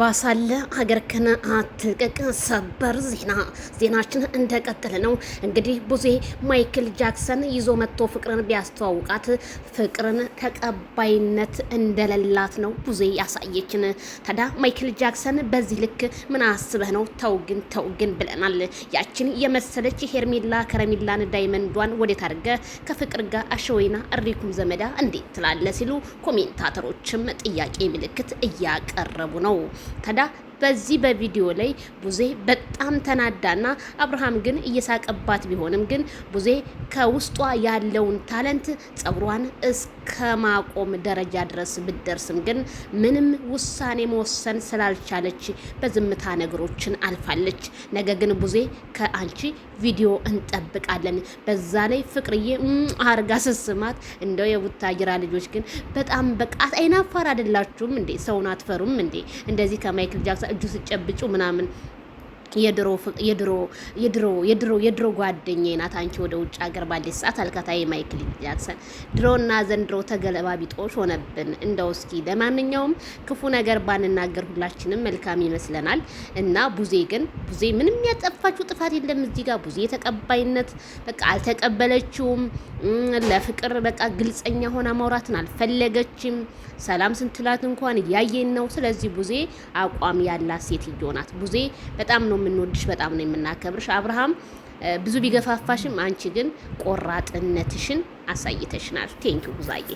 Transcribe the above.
ባሳለ ሀገርክን አትልቀቅ። ሰበር ዜናችን እንደቀጠለ ነው። እንግዲህ ቡዜ ማይክል ጃክሰን ይዞ መጥቶ ፍቅርን ቢያስተዋውቃት ፍቅርን ተቀባይነት እንደሌላት ነው ቡዜ ያሳየችን። ታዲያ ማይክል ጃክሰን በዚህ ልክ ምን አስበህ ነው? ተው ግን ብለናል። ያችን የመሰለች ሄርሜላ ከረሚላን ዳይመንዷን ወዴት አድርገ ከፍቅር ጋር አሸወይና እሪኩም ዘመዳ እንዴት ትላለ? ሲሉ ኮሜንታተሮችም ጥያቄ ምልክት እያቀረቡ ነው። ታዲያ በዚህ በቪዲዮ ላይ ቡዜ በጣም ተናዳና አብርሃም ግን እየሳቀባት ቢሆንም ግን ቡዜ ከውስጧ ያለውን ታለንት ጸጉሯን እስከ ማቆም ደረጃ ድረስ ብትደርስም ግን ምንም ውሳኔ መወሰን ስላልቻለች በዝምታ ነገሮችን አልፋለች። ነገ ግን ቡዜ ከአንቺ ቪዲዮ እንጠብቃለን። በዛ ላይ ፍቅርዬ አርጋ ስስማት እንደው የቡታጅራ ልጆች ግን በጣም በቃ አይናፋር አይደላችሁም እንዴ? ሰውን አትፈሩም እንዴ? እንደዚህ ከማይክል ጃክሰን እጁ ስጨብጩ ምናምን የድሮ ጓደኛዬ ናት። አንቺ ወደ ውጭ ሀገር ባለች ሰዓት አልከታይ ማይክል ጃክሰን ድሮና ዘንድሮ ተገለባቢጦሽ ሆነብን። እንደው እስኪ ለማንኛውም ክፉ ነገር ባንናገር ሁላችንም መልካም ይመስለናል። እና ቡዜ ምንም ያጠፋችው ጥፋት የለም። እዚህ ጋር ቡዜ ተቀባይነት በቃ አልተቀበለችውም። ለፍቅር በቃ ግልጸኛ ሆና ማውራትን አልፈለገችም። ሰላም ስንትላት እንኳን እያየን ነው። ስለዚህ ቡዜ አቋም ያላት ሴትዮ ናት። ቡዜ በጣም ነው የምንወድሽ፣ በጣም ነው የምናከብርሽ። አብርሃም ብዙ ቢገፋፋሽም አንቺ ግን ቆራጥነትሽን አሳይተሽናል። ቴንኪው ቡዛዬ።